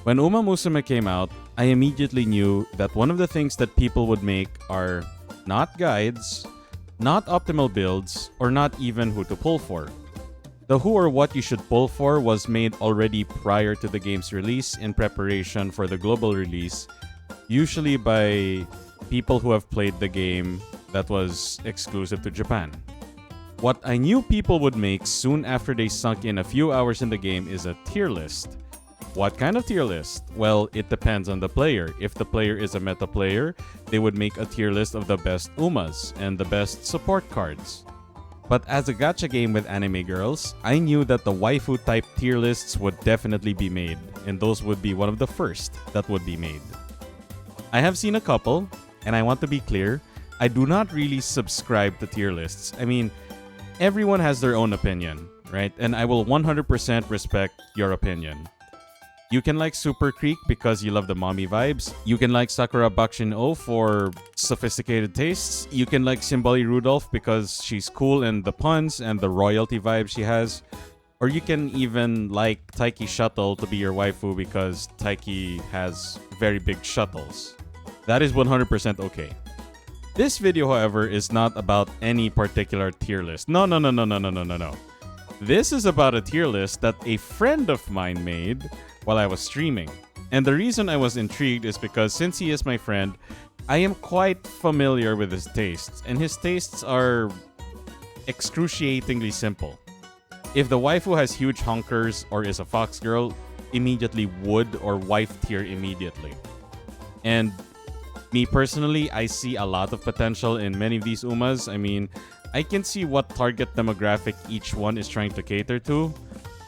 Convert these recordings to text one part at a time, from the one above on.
When Umamusume came out, I immediately knew that one of the things that people would make are not guides, not optimal builds, or not even who to pull for. The who or what you should pull for was made already prior to the game's release in preparation for the global release, usually by people who have played the game that was exclusive to Japan. What I knew people would make soon after they sunk in a few hours in the game is a tier list. What kind of tier list? Well, it depends on the player. If the player is a meta player, they would make a tier list of the best Umas and the best support cards. But as a gacha game with anime girls, I knew that the waifu type tier lists would definitely be made, and those would be one of the first that would be made. I have seen a couple, and I want to be clear, I do not really subscribe to tier lists. I mean, everyone has their own opinion, right? And I will 100% respect your opinion. You can like Super Creek because you love the mommy vibes. You can like Sakura Bakushin O for sophisticated tastes. You can like Simbali Rudolph because she's cool and the puns and the royalty vibe she has. Or you can even like Taiki Shuttle to be your waifu because Taiki has very big shuttles. That is 100% okay. This video, however, is not about any particular tier list. No. This is about a tier list that a friend of mine made while I was streaming. And the reason I was intrigued is because since he is my friend, I am quite familiar with his tastes, and his tastes are excruciatingly simple. If the waifu has huge honkers or is a fox girl, immediately wood or wife tier immediately. And me personally, I see a lot of potential in many of these Umas. I mean, I can see what target demographic each one is trying to cater to.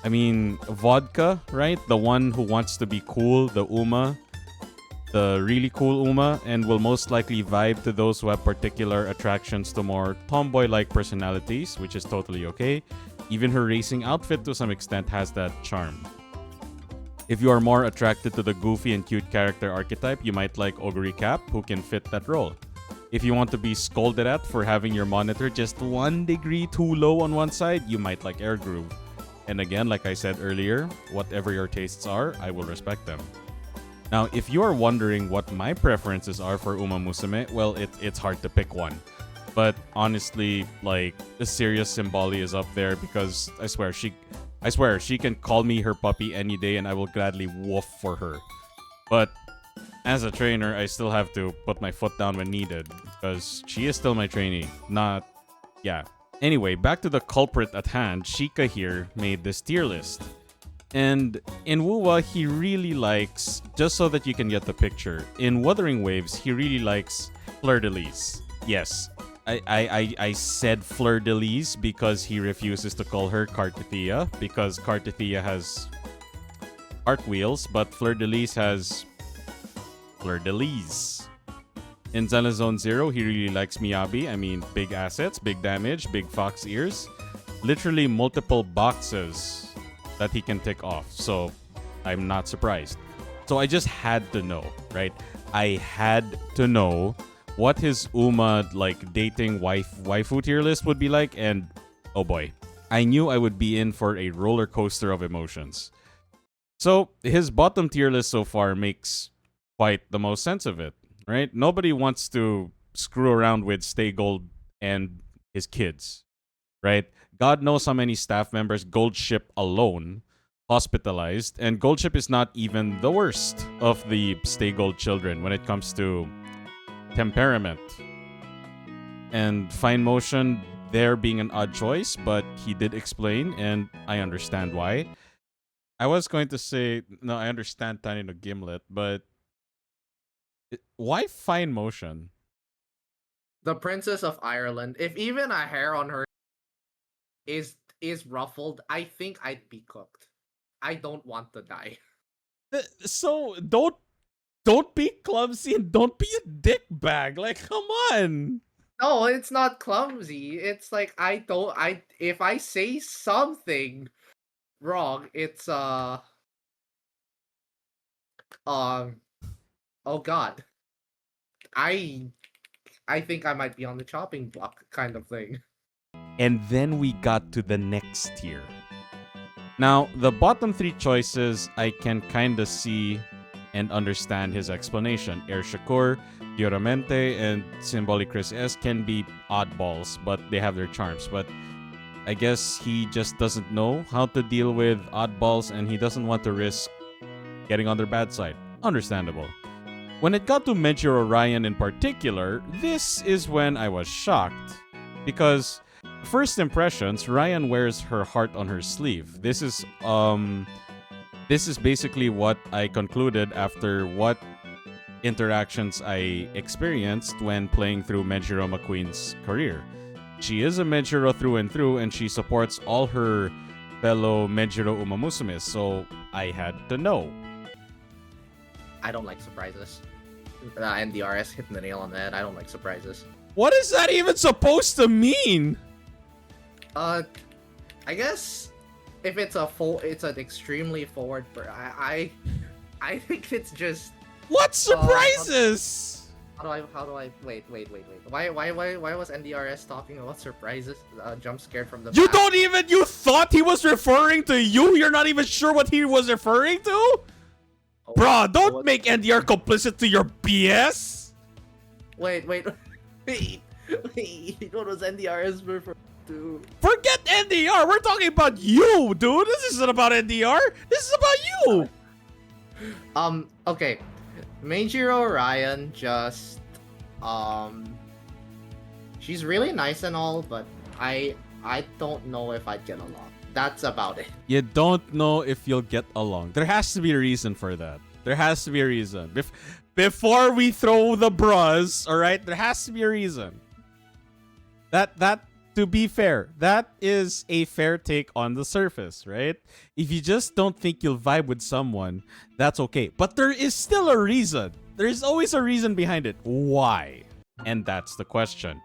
I mean, Vodka, right? The one who wants to be cool, the Uma, the really cool Uma, and will most likely vibe to those who have particular attractions to more tomboy-like personalities, which is totally okay. Even her racing outfit to some extent has that charm. If you are more attracted to the goofy and cute character archetype, you might like Oguri Cap, who can fit that role. If you want to be scolded at for having your monitor just 1 degree too low on one side, you might like Air Groove. And again, like I said earlier, whatever your tastes are, I will respect them. Now, if you are wondering what my preferences are for Umamusume, well, it's hard to pick one. But honestly, like, the serious Simbali is up there because I swear she can call me her puppy any day and I will gladly woof for her. But as a trainer, I still have to put my foot down when needed because she is still my trainee. Yeah. Anyway, back to the culprit at hand. Shika here made this tier list. And in Wuwa, he really likes, just so that you can get the picture, in Wuthering Waves, he really likes fleur-de-lis. Yes, I said fleur-de-lis because he refuses to call her Cartithia, because Cartithia has cartwheels, but fleur-de-lis has fleur-de-lis. In Zone Zero, he really likes Miyabi. I mean, big assets, big damage, big fox ears. Literally multiple boxes that he can tick off. So, I'm not surprised. So, I just had to know, right? I had to know what his Uma, like, dating waifu tier list would be like. And, oh boy. I knew I would be in for a roller coaster of emotions. So, his bottom tier list so far makes quite the most sense of it. Right? Nobody wants to screw around with Stay Gold and his kids, right? God knows how many staff members Gold Ship alone hospitalized, and Gold Ship is not even the worst of the Stay Gold children when it comes to temperament. And Fine Motion there being an odd choice, but he did explain, and I understand why. I was going to say, no, I understand Tiny no Gimlet, but why Fine Motion? The Princess of Ireland. If even a hair on her is ruffled, I think I'd be cooked. I don't want to die. So don't be clumsy and don't be a dick bag. Like, come on. No, it's not clumsy. It's like if I say something wrong, it's oh god. I think I might be on the chopping block kind of thing. And then we got to the next tier. Now, the bottom 3 choices, I can kind of see and understand his explanation. Air Shakur, Dioramente, and Symbolic Chris S can be oddballs, but they have their charms. But I guess he just doesn't know how to deal with oddballs and he doesn't want to risk getting on their bad side. Understandable. When it got to Meijiro Ryan in particular, this is when I was shocked. Because first impressions, Ryan wears her heart on her sleeve. This is basically what I concluded after what interactions I experienced when playing through Meijiro McQueen's career. She is a Meijiro through and through, and she supports all her fellow Meijiro Umamusumes, so I had to know. I don't like surprises. NDRS hitting the nail on the head. I don't like surprises. What is that even supposed to mean? I guess if it's it's an extremely forward. I think it's just. What surprises? How do I wait? Why was NDRS talking about surprises? Jump scared from the. You back? don't even. You thought he was referring to you. You're not even sure what he was referring to. Oh, Bruh, don't make NDR complicit to your BS. Wait. What was NDRS referring to? Forget NDR. We're talking about you, dude. This isn't about NDR. This is about you. Okay. Meijiro Ryan just she's really nice and all, but I don't know if I'd get along. That's about it. You don't know if you'll get along. There has to be a reason for that. There has to be a reason. Before we throw the bras, all right? There has to be a reason. That to be fair, that is a fair take on the surface, right? If you just don't think you'll vibe with someone, that's okay. But there is still a reason. There is always a reason behind it. Why? And that's the question.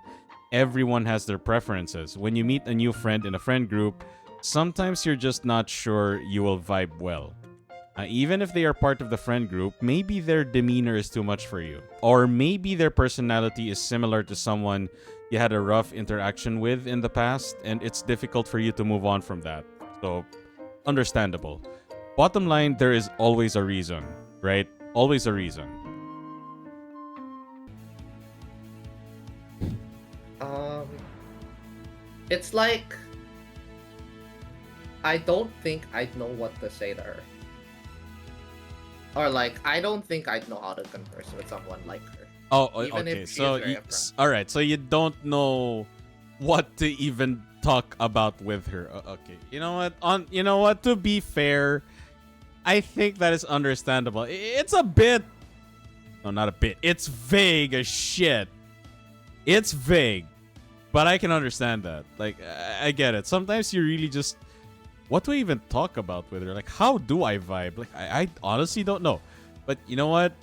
Everyone has their preferences. When you meet a new friend in a friend group, sometimes you're just not sure you will vibe well. Even if they are part of the friend group, maybe their demeanor is too much for you. Or maybe their personality is similar to someone you had a rough interaction with in the past, and it's difficult for you to move on from that. So, understandable. Bottom line, there is always a reason, right? Always a reason. It's like I don't think I'd know what to say to her. Or like, I don't think I'd know how to converse with someone like her. Oh, Even okay. if she So, is very upfront. all right. So you don't know what to even talk about with her. Okay. You know what? You know what? To be fair, I think that is understandable. It's a bit. No, not a bit. It's vague as shit. It's vague, but I can understand that. Like, I get it. Sometimes you really just. What do I even talk about with her? Like, how do I vibe? Like, I honestly don't know. But you know what?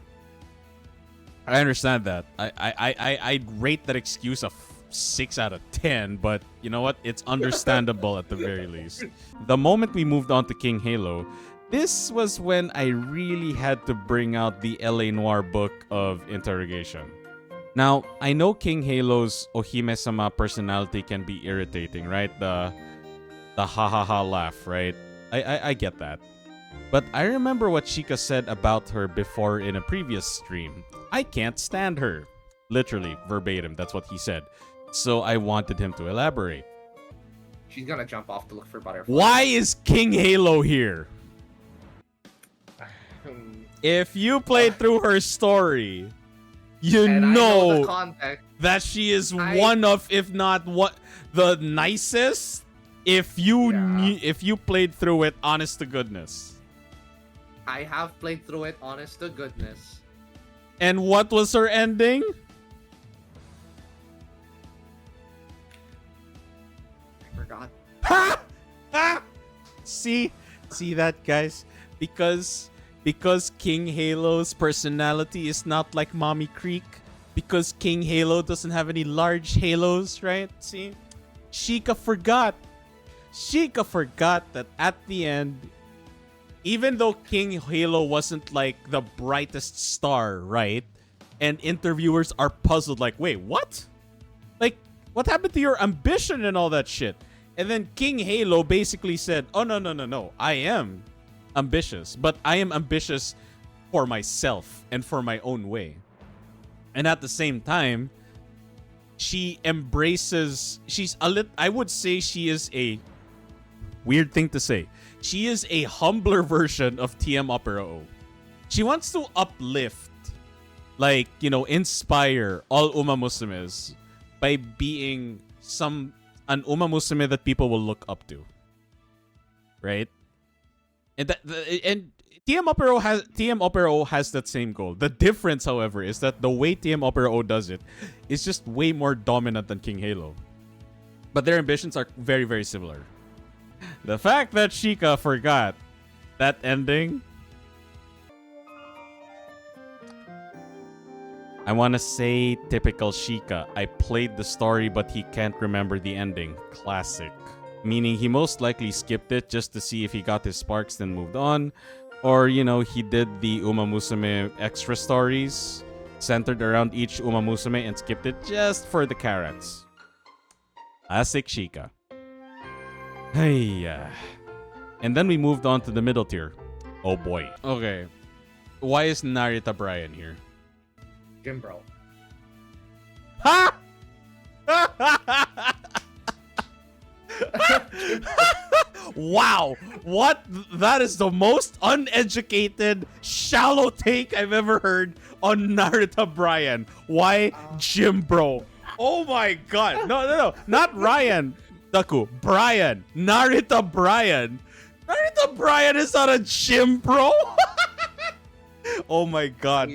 I understand that. I'd rate that excuse a 6 out of 10, but you know what? It's understandable at the very least. The moment we moved on to King Halo, this was when I really had to bring out the LA Noir book of interrogation. Now, I know King Halo's Ohime-sama personality can be irritating, right? The ha-ha-ha laugh, right? I get that. But I remember what Shika said about her before in a previous stream. I can't stand her. Literally, verbatim, that's what he said. So I wanted him to elaborate. She's gonna jump off to look for butterflies. Why is King Halo here? If you played through her story, you And I know the context. that she is one of, if not what, the nicest. If you if you played through it, honest to goodness. I have played through it, honest to goodness. And what was her ending? I forgot. Ha! Ha! See that, guys? Because King Halo's personality is not like Mommy Creek. Because King Halo doesn't have any large halos, right? See? Shika forgot that at the end, even though King Halo wasn't like the brightest star, right? And interviewers are puzzled like, wait, what? Like, what happened to your ambition and all that shit? And then King Halo basically said, oh, no, no, no, no. I am ambitious, but I am ambitious for myself and for my own way. And at the same time, she embraces, I would say she is a, weird thing to say, she is a humbler version of TM Opera O. She wants to uplift, like, you know, inspire all Umamusumes by being an Umamusume that people will look up to. Right? And TM Opera O has that same goal. The difference, however, is that the way TM Opera O does it is just way more dominant than King Halo. But their ambitions are very, very similar. The fact that Shika forgot that ending, I want to say typical Shika. I played the story but he can't remember the ending. Classic. Meaning he most likely skipped it just to see if he got his sparks then moved on. Or, you know, he did the Umamusume extra stories centered around each Umamusume and skipped it just for the carrots. Classic Shika. Hey, and then we moved on to the middle tier. Oh boy. Okay. Why is Narita Brian here? Jimbro. Ha! Wow. What? That is the most uneducated, shallow take I've ever heard on Narita Brian. Why Jimbro? Oh my god. No. Not Ryan. Daku. Brian. Narita Brian. Narita Brian is not a Jimbro. Oh my god.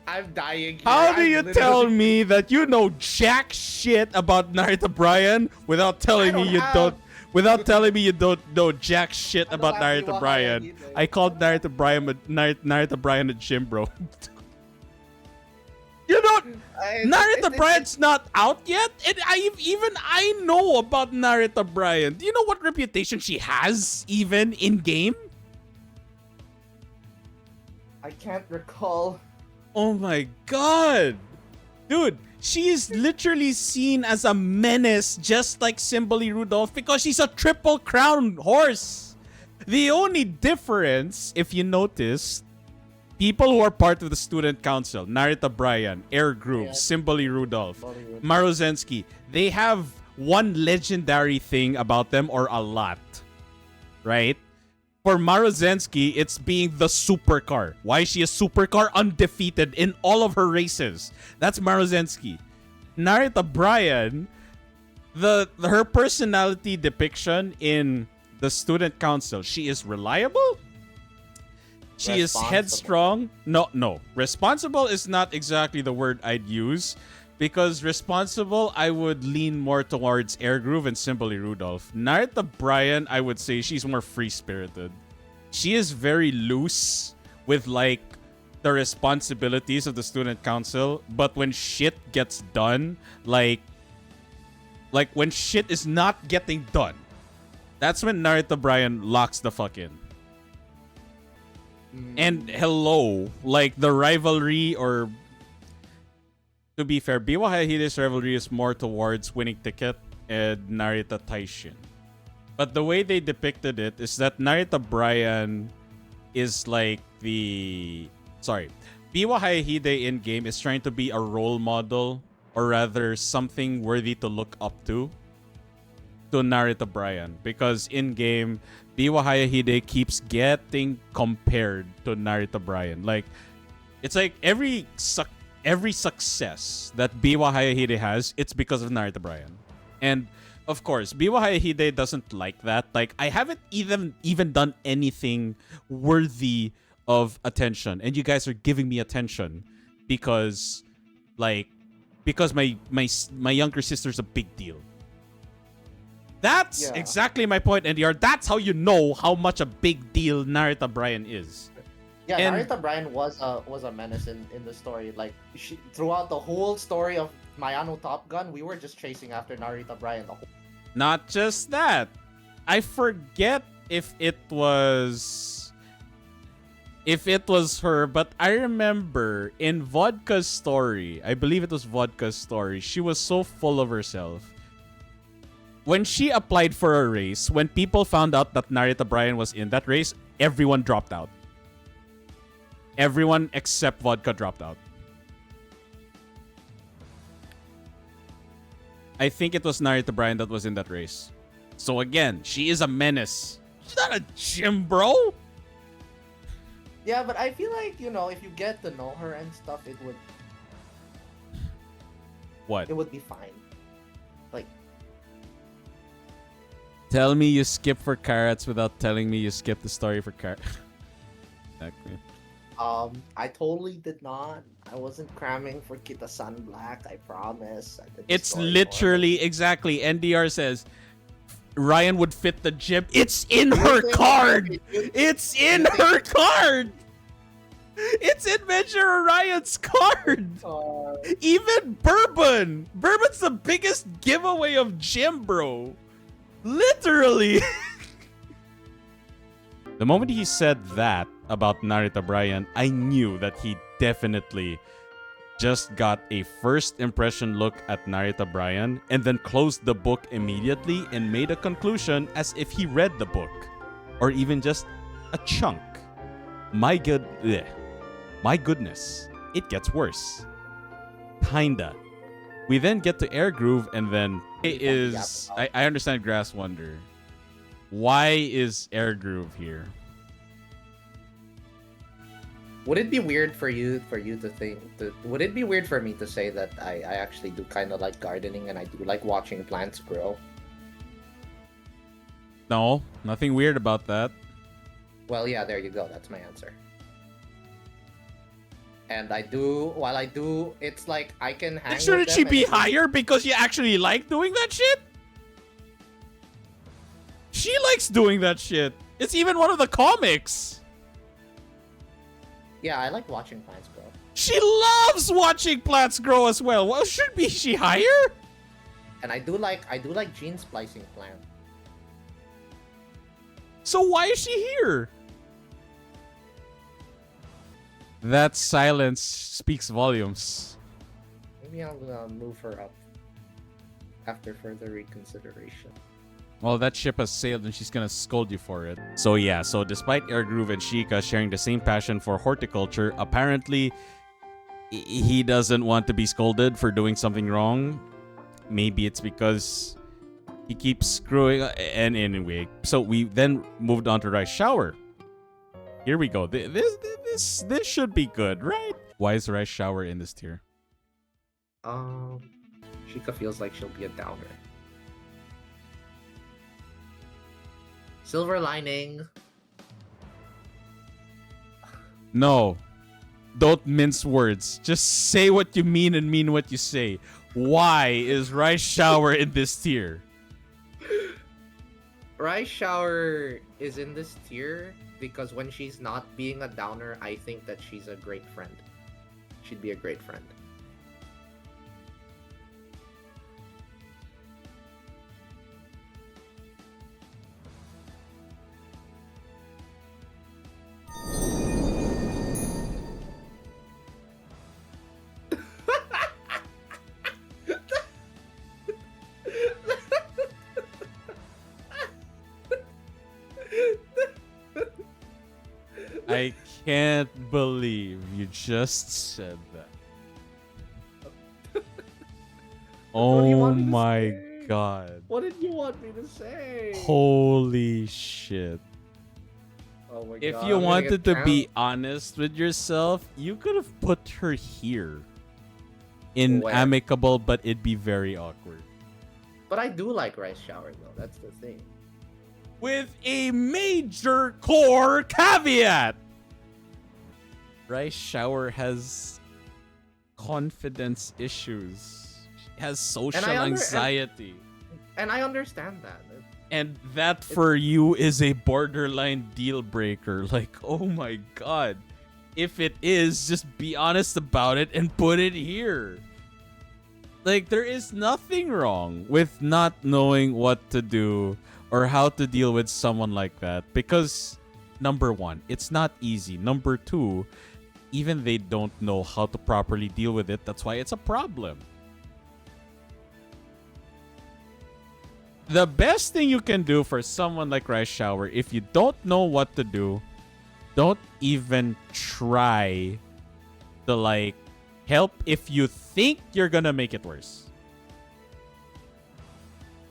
I'm dying here. How do you tell me that you know jack shit about Narita Brian without telling me you don't know jack shit about Narita Brian? I called Narita Brian a Jimbro. You don't. Narita Brian's not out yet, and I know about Narita Brian. Do you know what reputation she has even in game? I can't recall. Oh my god, dude, she is literally seen as a menace, just like Simboli Rudolph, because she's a triple crown horse. The only difference, if you notice, people who are part of the student council, Narita Brian, Air Groove, Simboli Rudolph, Marozensky, they have one legendary thing about them, or a lot, right? For Marozensky, it's being the supercar. Why is she a supercar? Undefeated in all of her races. That's Marozensky. Narita Brian, her personality depiction in the student council, she is reliable. She is headstrong. No. Responsible is not exactly the word I'd use, because responsible, I would lean more towards Air Groove and Simboli Rudolph. Narita Brian, I would say she's more free-spirited. She is very loose with, like, the responsibilities of the student council, but when shit gets done, like when shit is not getting done, that's when Narita Brian locks the fuck in. And hello, like the rivalry, or to be fair, Biwa Hayahide's rivalry is more towards winning ticket and Narita Taishin. But the way they depicted it is that Narita Brian is like Biwa Hayahide in game is trying to be a role model, or rather something worthy to look up to Narita Brian, because in game Biwa Hayahide keeps getting compared to Narita Brian. Like, it's like every success that Biwa Hayahide has, it's because of Narita Brian. And of course, Biwa Hayahide doesn't like that. Like, I haven't even done anything worthy of attention, and you guys are giving me attention because my younger sister's a big deal. That's exactly my point, NDR. That's how you know how much a big deal Narita Brian is. Yeah, Narita Brian was a menace in the story. Like, throughout the whole story of Mayano Top Gun, we were just chasing after Narita Brian the whole. Not just that. I forget if it was her, but I remember in Vodka's story, I believe it was Vodka's story, she was so full of herself. when she applied for a race, when people found out that Narita Bryan was in that race, everyone dropped out. Everyone except Vodka dropped out. I think it was Narita Bryan that was in that race. So again, she is a menace. She's not a gym bro. Yeah, but I feel like, you know, if you get to know her and stuff, it would What? be fine. Like, Tell me you skip for carrots without telling me you skipped the story for carrots. Exactly. I totally did not. I wasn't cramming for Kita-san Black, I promise. I did the It's story literally exactly. NDR says Ryan would fit the gym. It's in for her it. card. It's in her card. It's in Measure Orion's card. Even Bourbon. Bourbon's the biggest giveaway of gym, bro. Literally. The moment he said that about Narita Bryan, I knew that he definitely just got a first impression look at Narita Bryan and then closed the book immediately and made a conclusion as if he read the book. Or even just a chunk. My goodness, it gets worse. Kinda. We then get to Air Groove and then it is... I understand Grass Wonder. Why is Air Groove here? Would it be weird for you to think would it be weird for me to say that I actually do kind of like gardening and I do like watching plants grow? No, nothing weird about that. Well, yeah, there you go. That's my answer. And while I do, it's like I can hang with Shouldn't them she and be do- higher because you actually like doing that shit? She likes doing that shit. It's even one of the comics. Yeah, I like watching plants grow. She loves watching plants grow as well. Well, should be she higher? And I do like gene splicing plant. So why is she here? That silence speaks volumes. Maybe I'll move her up after further reconsideration. Well, that ship has sailed and she's gonna scold you for it. So yeah, so despite Air Groove and Shika sharing the same passion for horticulture, apparently he doesn't want to be scolded for doing something wrong. Maybe it's because he keeps screwing. And anyway, so we then moved on to Rice Shower. Here we go. This should be good, right? Why is Rice Shower in this tier? Shika feels like she'll be a downer. Silver lining. No. Don't mince words. Just say what you mean and mean what you say. Why is Rice Shower in this tier? Rice Shower is in this tier because when she's not being a downer, I think that she's a great friend. She'd be a great friend. I can't believe you just said that. What do you Oh want me to my say? god. What did you want me to say? Holy shit. Oh my If god, you I'm gonna wanted get to be honest with yourself, you could have put her here. In Where? amicable, but it'd be very awkward. But I do like Rice Shower though, that's the thing. With a major core caveat. Rice Shower has confidence issues. She has social anxiety. And I understand that. And that for you is a borderline deal breaker. Like, oh my god. If it is, just be honest about it and put it here. Like, there is nothing wrong with not knowing what to do or how to deal with someone like that. Because, number one, it's not easy. Number two, even they don't know how to properly deal with it. That's why it's a problem. The best thing you can do for someone like Rice Shower, if you don't know what to do, don't even try to like help if you think you're gonna make it worse.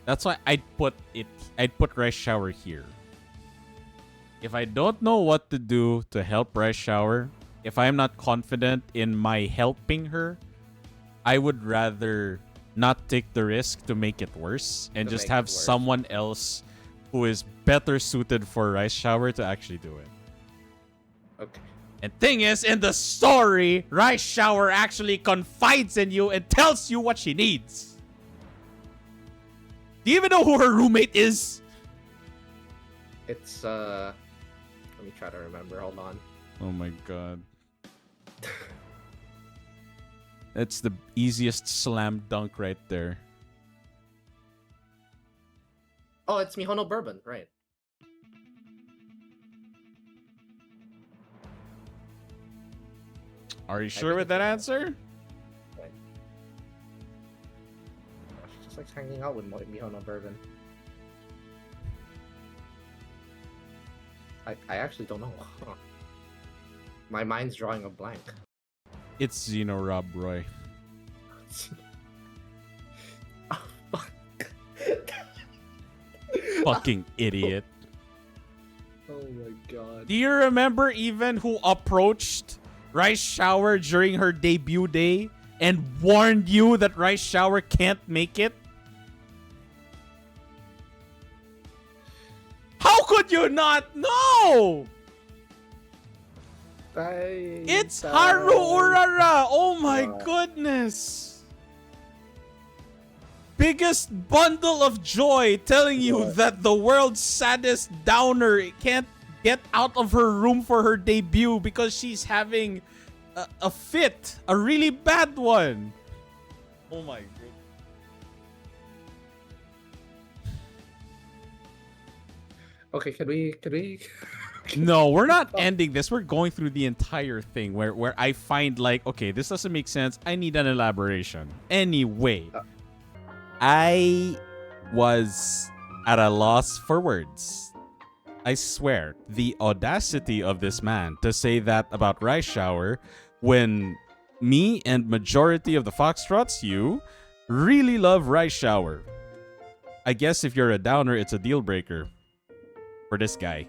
That's why I'd put Rice Shower here. If I don't know what to do to help Rice Shower, if I'm not confident in my helping her, I would rather not take the risk to make it worse and just have someone else who is better suited for Rice Shower to actually do it. Okay. And thing is, in the story, Rice Shower actually confides in you and tells you what she needs. Do you even know who her roommate is? It's let me try to remember. Hold on. Oh my god. That's the easiest slam dunk right there. Oh, it's Mihono Bourbon, right? Are you sure with that answer? Right. She just likes hanging out with Mihono Bourbon. I actually don't know. My mind's drawing a blank. It's Zeno Rob Roy. Oh, fuck. Fucking idiot. Oh my god. Do you remember even who approached Rice Shower during her debut day and warned you that Rice Shower can't make it? How could you not know? It's Haru Urara. Oh my goodness. Biggest bundle of joy telling you that the world's saddest downer can't get out of her room for her debut because she's having a fit, a really bad one. Oh my god. Okay, could we No, we're not ending this. We're going through the entire thing where I find like, okay, this doesn't make sense. I need an elaboration. Anyway, I was at a loss for words. I swear, the audacity of this man to say that about Rice Shower when me and majority of the Foxtrots, you, really love Rice Shower. I guess if you're a downer, it's a deal breaker for this guy.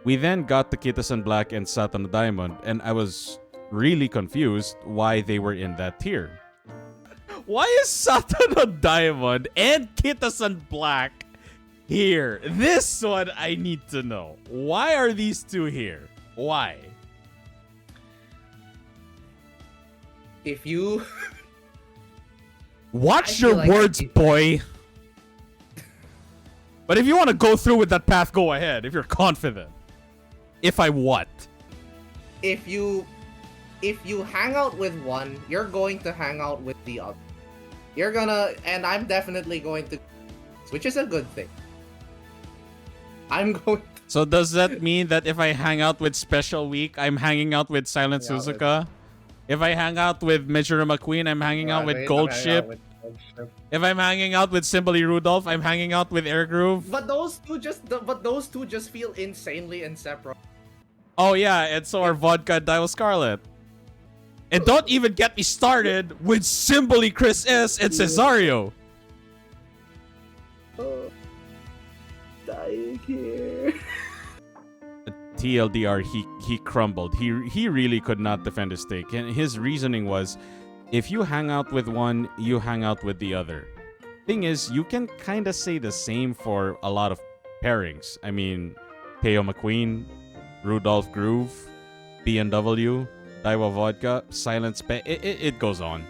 We then got to Kitasan Black and Satan Diamond, and I was really confused why they were in that tier. Why is Satan Diamond and Kitasan Black here? This one I need to know. Why are these two here? Why? If you watch your like words, boy. But if you want to go through with that path, go ahead. If you're confident. If I what? If you hang out with one, you're going to hang out with the other. You're gonna, and I'm definitely going to, which is a good thing. I'm going to, So does that mean that if I hang out with Special Week, I'm hanging out with Silent Suzuka? If I hang out with Mejuro McQueen, I'm hanging out with Gold Ship. If I'm hanging out with Simbali Rudolph, I'm hanging out with Air Groove. But those two just feel insanely inseparable. Oh yeah, and so are Vodka and Dial Scarlet. And don't even get me started with Simbali Chris S and Cesario. Oh, dying here. TLDR, he crumbled. He really could not defend his take. And his reasoning was, if you hang out with one, you hang out with the other. Thing is, you can kind of say the same for a lot of pairings. I mean, Teo McQueen, Rudolph Groove, B&W, Daiwa Vodka, Silent Spe... It goes on.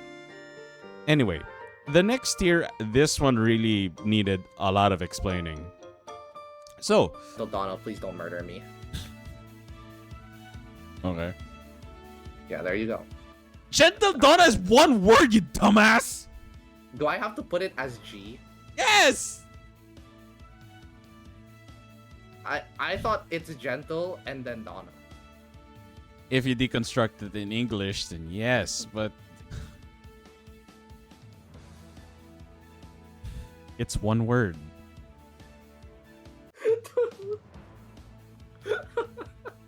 Anyway, the next tier, this one really needed a lot of explaining. So... Donald, please don't murder me. Okay. Yeah, there you go. Gentildonna is one word, you dumbass! Do I have to put it as G? Yes! I thought it's gentle and then Donna. If you deconstruct it in English, then yes, but... It's one word.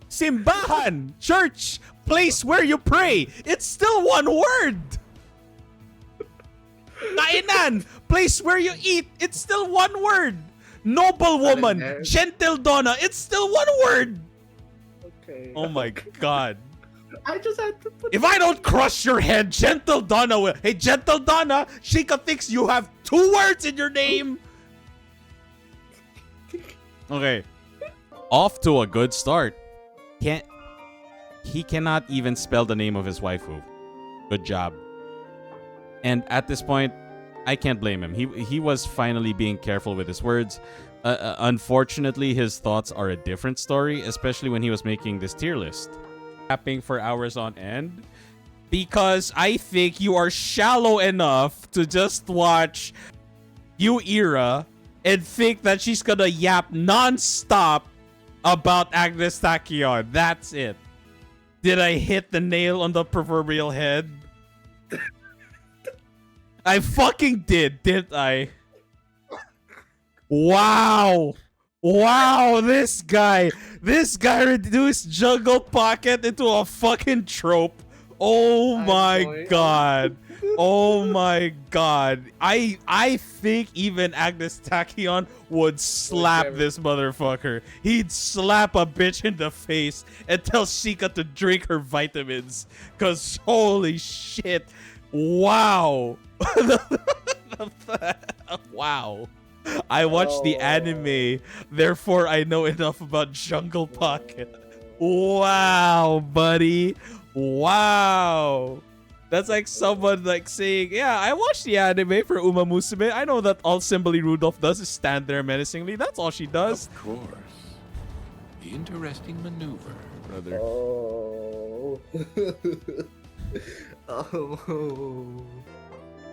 Simbahan, church, place where you pray. It's still one word. Kainan, place where you eat. It's still one word. Noble woman, Gentildonna. It's still one word. Okay. Oh my god. I just had to put. If I don't crush your head, Gentildonna will. Hey, Gentildonna, Shika thinks you have 2 words in your name. Okay. Off to a good start. He cannot even spell the name of his waifu. Good job. And at this point, I can't blame him. He was finally being careful with his words. Unfortunately, his thoughts are a different story, especially when he was making this tier list. Tapping for hours on end. Because I think you are shallow enough to just watch New Era and think that she's gonna yap non-stop about Agnes Tachyon. That's it. Did I hit the nail on the proverbial head? I fucking did, didn't I? Wow. Wow, this guy reduced Jungle Pocket into a fucking trope. Oh my god. Oh my god. I think even Agnes Tachyon would slap this motherfucker. He'd slap a bitch in the face and tell Shika to drink her vitamins. Cause holy shit. Wow. Wow. I watched the anime, therefore I know enough about Jungle Pocket. Wow, buddy. Wow. That's like someone like saying, yeah, I watched the anime for Umamusume. I know that all Simbali Rudolph does is stand there menacingly. That's all she does. Of course. Interesting maneuver, brother. Oh. Oh.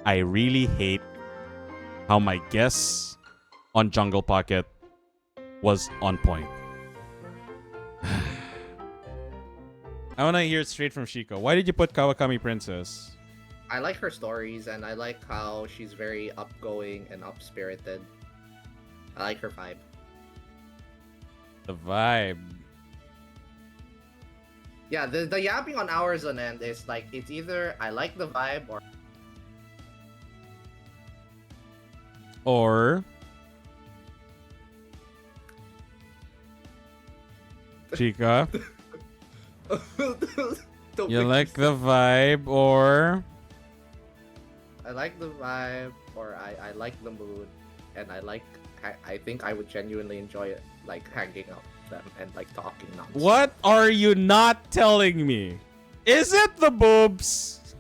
I really hate how my guess on Jungle Pocket was on point. I want to hear it straight from Shika. Why did you put Kawakami Princess? I like her stories, and I like how she's very upgoing and up-spirited. I like her vibe. The vibe. Yeah, the yapping on hours on end is like, it's either I like the vibe or... Or... Shika. You like the vibe, or... I like the vibe, or I like the mood, and I think I would genuinely enjoy it, like hanging out with them and like talking nonstop. What are you not telling me? Is it the boobs?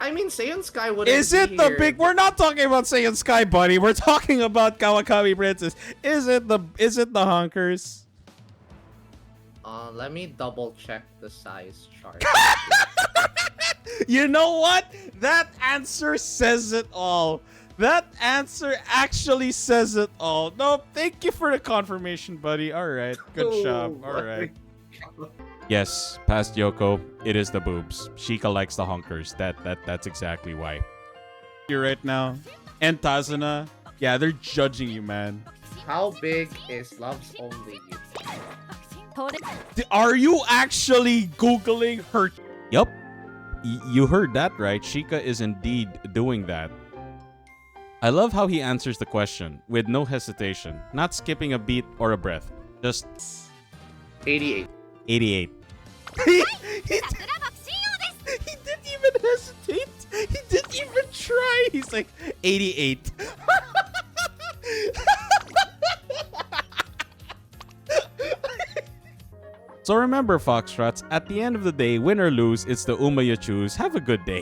I mean, Saiyan Sky wouldn't Is it be the here. big? We're not talking about Saiyan Sky, buddy. We're talking about Kawakami Princess. Is it the honkers? Let me double check the size chart. You know what? That answer says it all. That answer actually says it all. No, thank you for the confirmation, buddy. All right, good job. All right. Yes, past Yoko, it is the boobs. Shika likes the honkers. That's exactly why. You right now, and Tazuna, yeah, they're judging you, man. How big is Love's Only You? Are you actually Googling her? Yup. You heard that right. Shika is indeed doing that. I love how he answers the question with no hesitation, not skipping a beat or a breath. Just 88. 88. He didn't even hesitate. He didn't even try. He's like 88. So remember, Foxtrots, at the end of the day, win or lose, it's the Uma you choose. Have a good day.